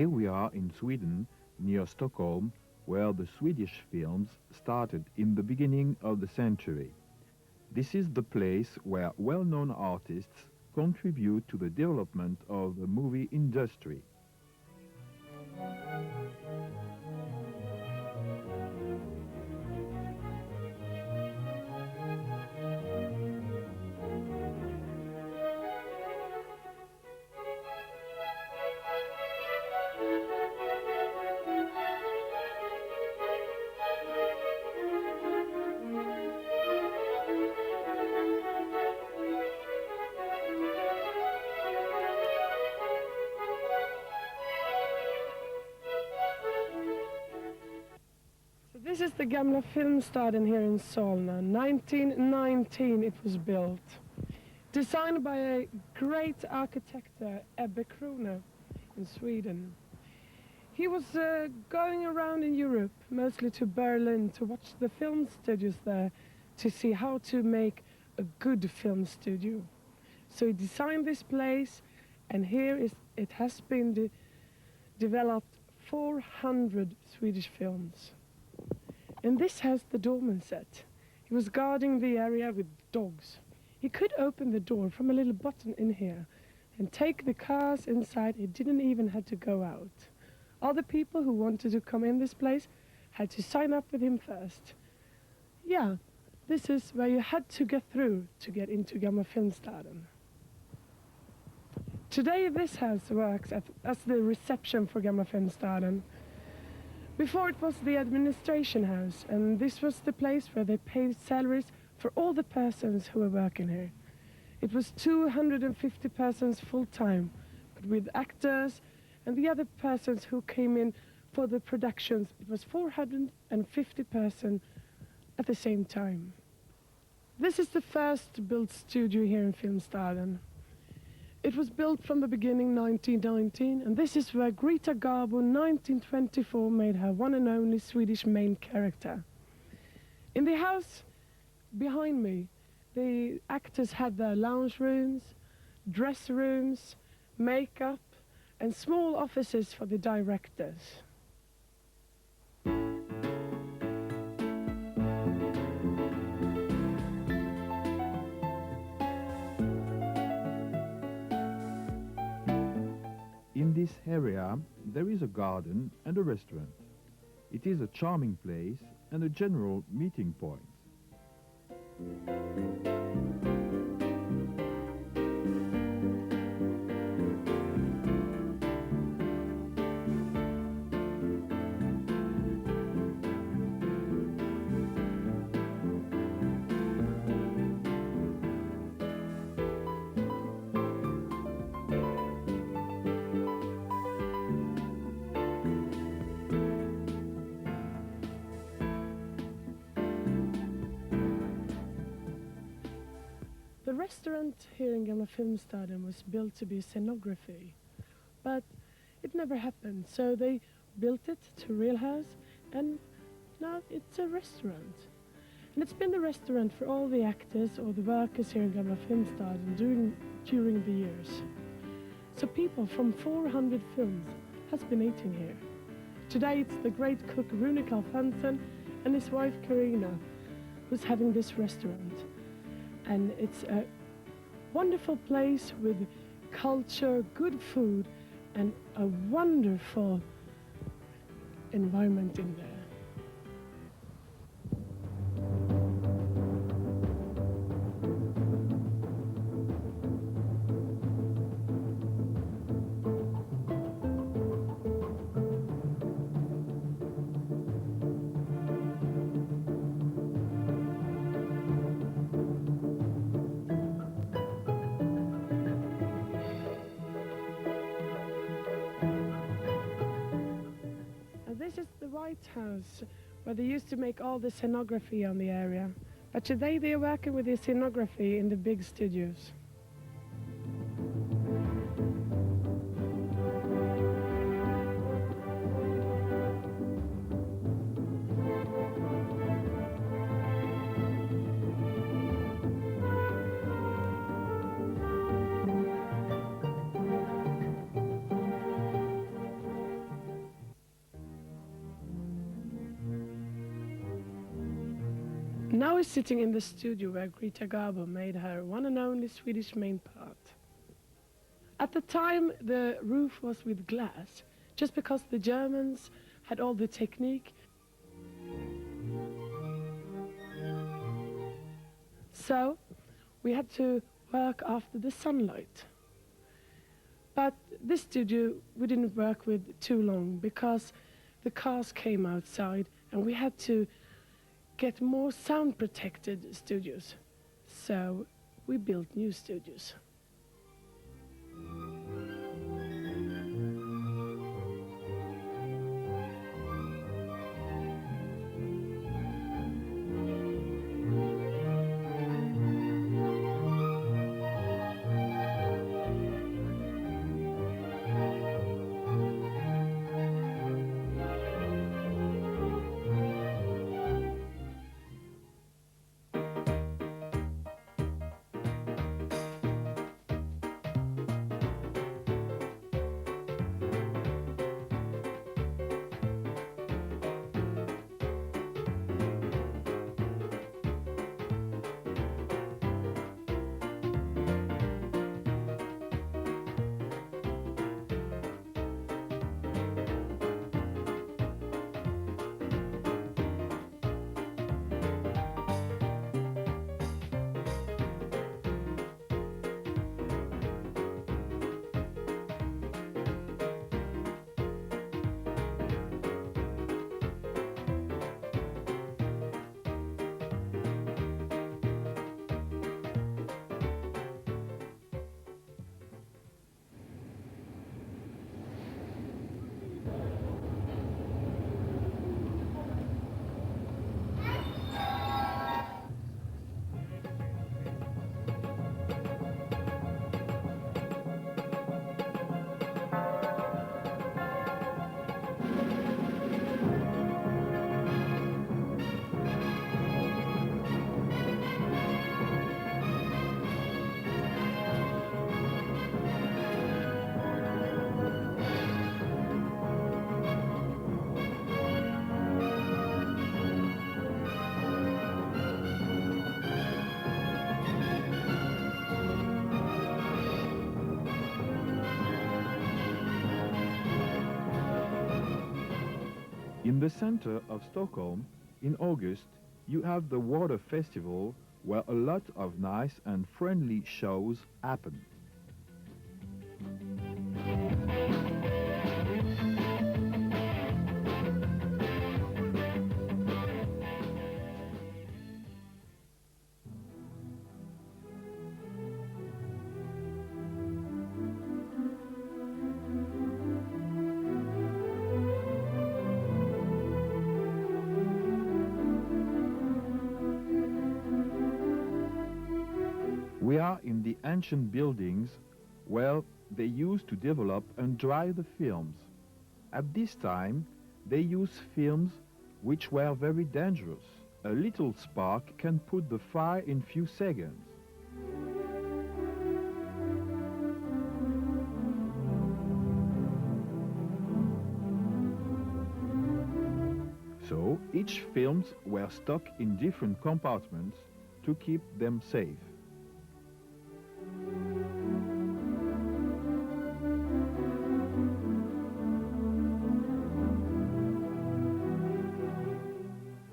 Here we are in Sweden, near Stockholm, where the Swedish films started in the beginning of the century. This is the place where well-known artists contribute to the development of the movie industry. This is the Gamlafilmstaden here in Solna. 1919 it was built. Designed by a great architect, Ebbe Krone, in Sweden. He was going around in Europe, mostly to Berlin, to watch the film studios there, to see how to make a good film studio. So he designed this place, and it has been developed 400 Swedish films. And this has the doorman set. He was guarding the area with dogs. He could open the door from a little button in here and take the cars inside. He didn't even have to go out. All the people who wanted to come in this place had to sign up with him first. Yeah, this is where you had to get through to get into Gamlafilmstaden. Today this house works as the reception for Gamlafilmstaden. Before it was the administration house, and this was the place where they paid salaries for all the persons who were working here. It was 250 persons full-time, but with actors and the other persons who came in for the productions, it was 450 persons at the same time. This is the first built studio here in Filmstaden. It was built from the beginning 1919, and this is where Greta Garbo 1924 made her one and only Swedish main character. In the house behind me, the actors had their lounge rooms, dress rooms, makeup, and small offices for the directors. In this area, there is a garden and a restaurant. It is a charming place and a general meeting point. The restaurant here in Gamlafilmstaden was built to be scenography, but it never happened, so they built it to a real house, and now it's a restaurant. And it's been the restaurant for all the actors or the workers here in Gamlafilmstaden during the years. So people from 400 films has been eating here. Today it's the great cook Rune Carl Hansen and his wife Karina who's having this restaurant. And it's a wonderful place with culture, good food, and a wonderful environment in there. This is the White House, where they used to make all the scenography on the area. But today they are working with the scenography in the big studios. now he's sitting in the studio where Greta Garbo made her one and only Swedish main part. At the time, the roof was with glass, just because the Germans had all the technique. So we had to work after the sunlight. But this studio we didn't work with too long because the cars came outside and we had to get more sound protected studios. So we built new studios. In the center of Stockholm, in August, you have the Water Festival where a lot of nice and friendly shows happen. We are in the ancient buildings where they used to develop and dry the films. At this time, they used films which were very dangerous. A little spark can put the fire in few seconds. So each films were stuck in different compartments to keep them safe.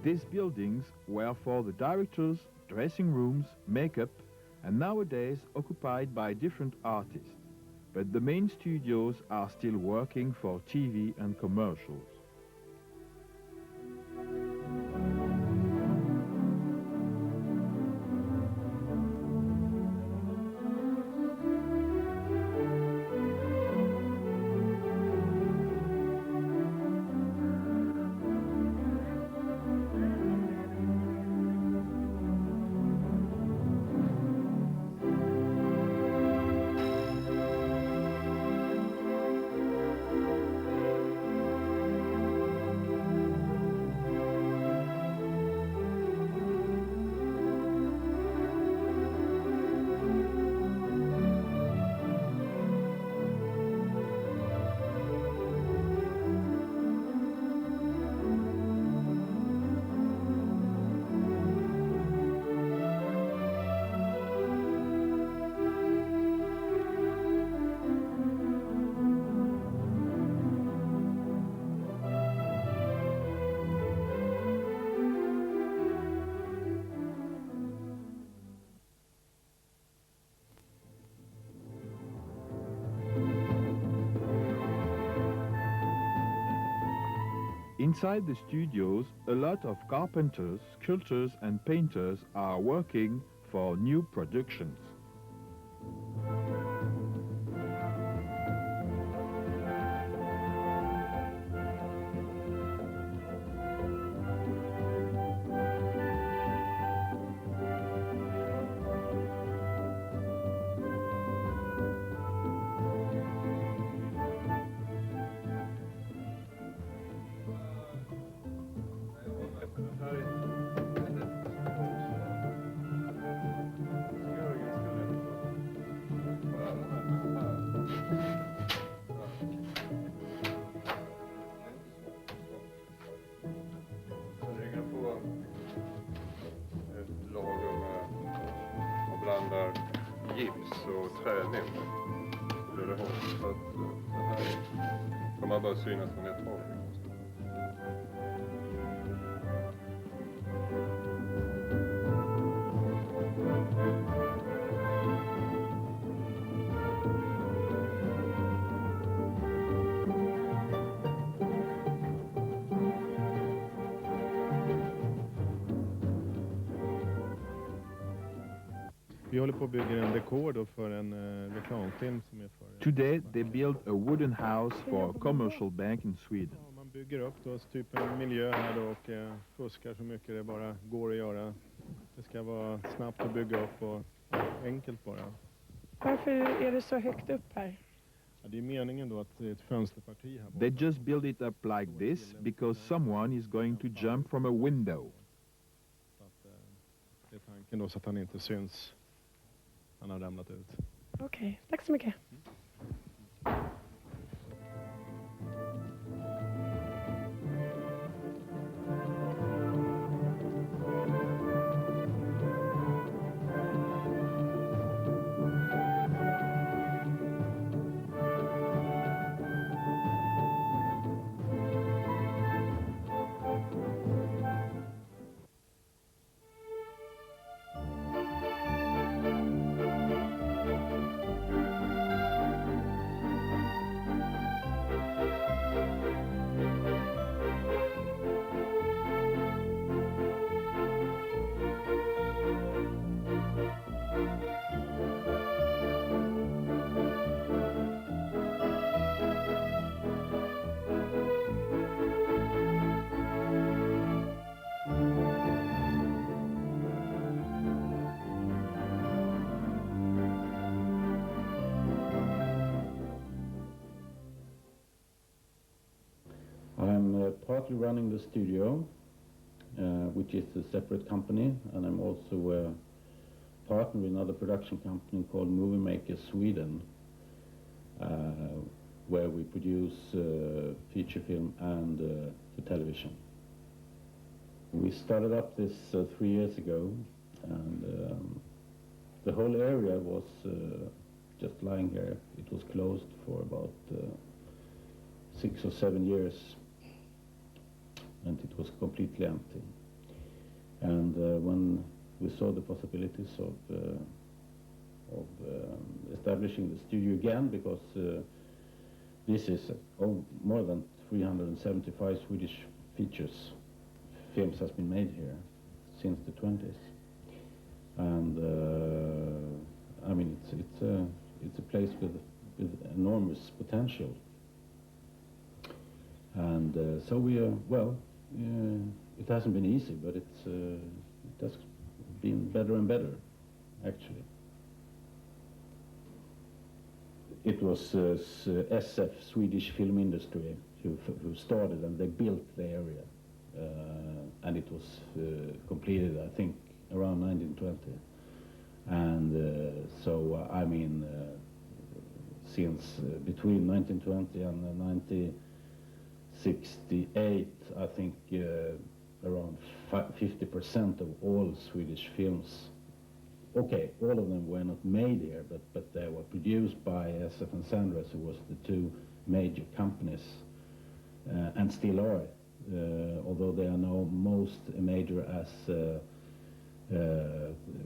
These buildings were for the directors, dressing rooms, makeup, and nowadays occupied by different artists. But the main studios are still working for TV and commercials. Inside the studios, a lot of carpenters, sculptors and painters are working for new productions. Blandar gips och träning så blir det hårt. Så att det här kommer bara synas från ett håll. Vi håller på att bygga en dekor då för en reklamfilm som är för... Today they build a wooden house for a commercial bank in Sweden. Ja, man bygger upp då typ en miljö här då och fuskar så mycket det bara går att göra. Det ska vara snabbt att bygga upp och enkelt bara. Varför är det så högt upp här? Ja, det är meningen då att det är ett fönsterparti här borta. They just build it up like this because someone is going to jump from a window. Så att, det är tanken då så att han inte syns. Han har ramlat ut. Okej, tack så mycket. I'm partly running the studio, which is a separate company, and I'm also a partner with another production company called Movie Maker Sweden, where we produce feature film and the television. We started up this 3 years ago, and the whole area was just lying here. It was closed for about 6 or 7 years, and it was completely empty. And when we saw the possibilities of establishing the studio again, because this is more than 375 Swedish films has been made here since the 20s, and I mean it's a place with enormous potential. And so we it hasn't been easy, but it has been better and better, actually. It was SF, Swedish Film Industry, who started, and they built the area, and it was completed, I think, around 1920. And so I mean, since between 1920 and 1968, I think around 50% of all Swedish films, okay, all of them were not made here, but they were produced by SF and Sandres, who was the two major companies, and still are, although they are now most major as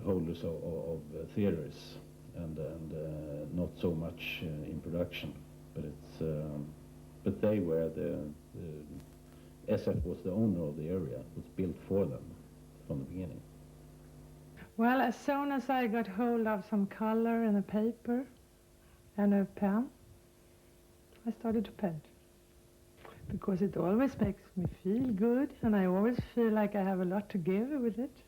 holders of theaters, and not so much in production. But it's but they were the SF was the owner of the area. It was built for them from the beginning. Well, as soon as I got hold of some color and a paper and a pen, I started to paint. Because it always makes me feel good, and I always feel like I have a lot to give with it.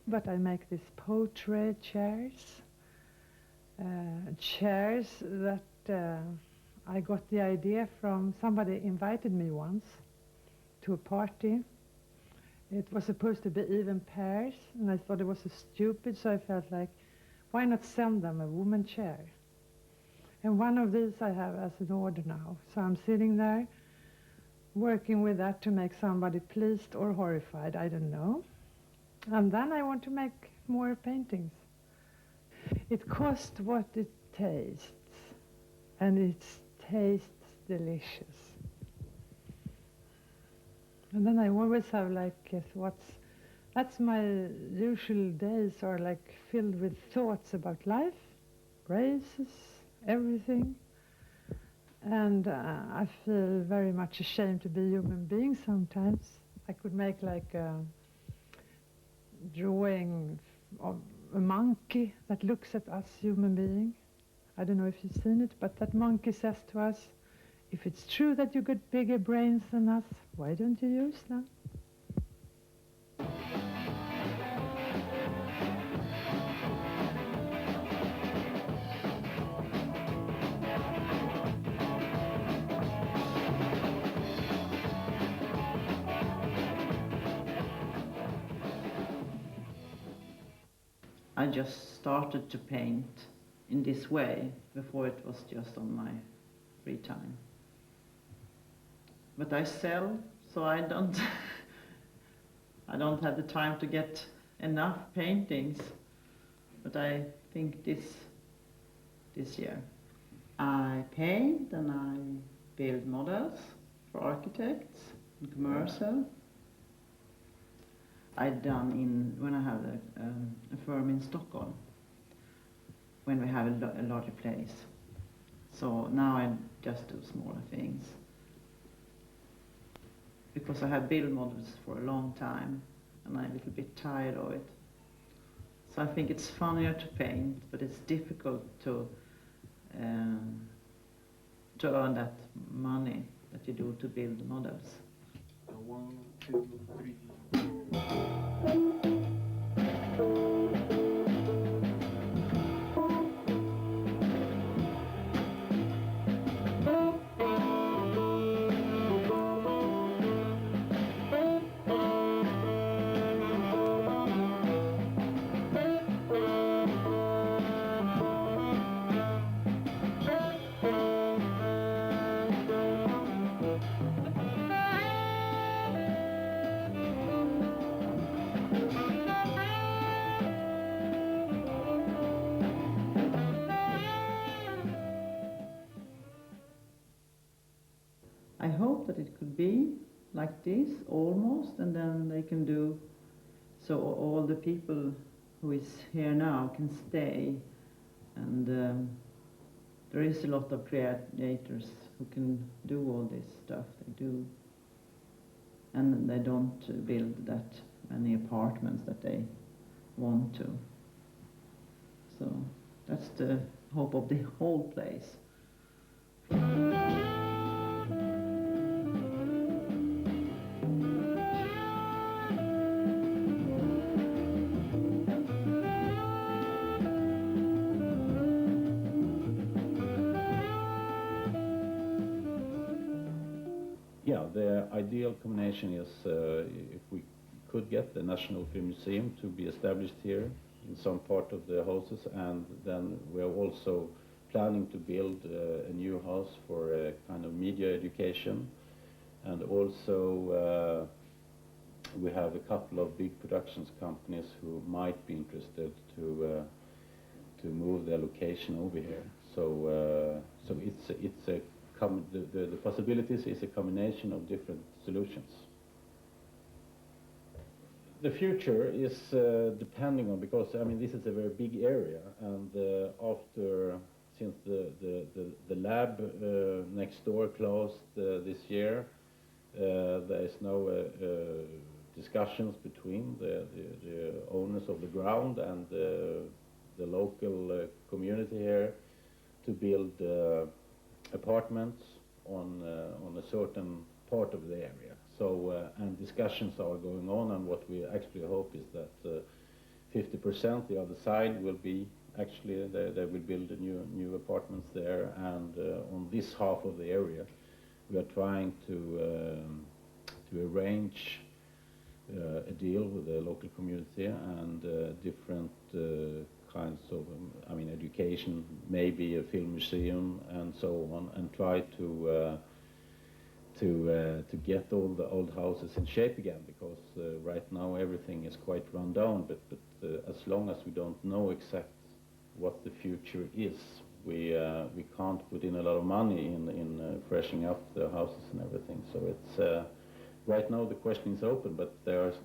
But I make these portrait chairs, that I got the idea from somebody invited me once to a party. It was supposed to be even pairs, and I thought it was so stupid, so I felt like, why not send them a woman chair? And one of these I have as an order now. So I'm sitting there, working with that to make somebody pleased or horrified, I don't know. And then I want to make more paintings. It costs what it tastes, and it tastes delicious. And then I always have like that's my usual days are like filled with thoughts about life, races, everything. And I feel very much ashamed to be a human being sometimes. I could make like a drawing of a monkey that looks at us human being. I don't know if you've seen it, but that monkey says to us, if it's true that you got bigger brains than us, why don't you use them? I just started to paint in this way. Before it was just on my free time. But I sell, so I don't I don't have the time to get enough paintings. But I think this year I paint and I build models for architects and commercial. I've done when I have a firm in Stockholm, when we have a larger place. So now I just do smaller things. Because I have built models for a long time, and I'm a little bit tired of it. So I think it's funnier to paint, but it's difficult to earn that money that you do to build the models. 1, 2, 3. I hope that it could be like this, almost, and then they can do, so all the people who is here now can stay, and there is a lot of creators who can do all this stuff they do, and they don't build that many apartments that they want to. So that's the hope of the whole place. Yeah, the ideal combination is if we could get the National Film Museum to be established here in some part of the houses, and then we are also planning to build a new house for a kind of media education, and also we have a couple of big productions companies who might be interested to move their location over here. So the possibilities is a combination of different solutions. The future is depending on, because I mean this is a very big area, and since the lab next door closed this year, There is no discussions between the owners of the ground and the local community here to build apartments on a certain part of the area. So and discussions are going on, and what we actually hope is that 50% the other side will be actually they will build new apartments there, and on this half of the area we are trying to arrange a deal with the local community and different kinds of, I mean, education, maybe a film museum and so on, and try to get all the old houses in shape again, because right now everything is quite run down, but as long as we don't know exact what the future is, we can't put in a lot of money in freshening up the houses and everything. So it's right now the question is open, but there's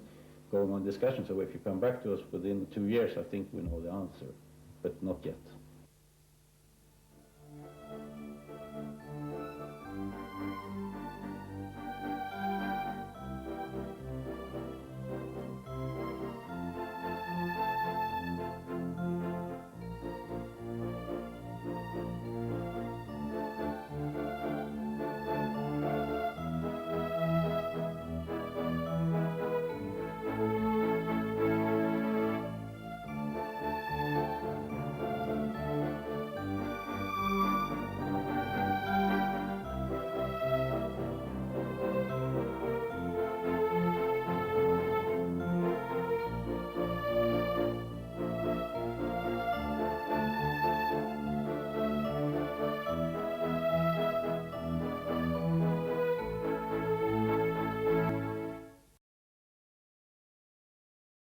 going on discussion. So if you come back to us within 2 years, I think we know the answer, but not yet.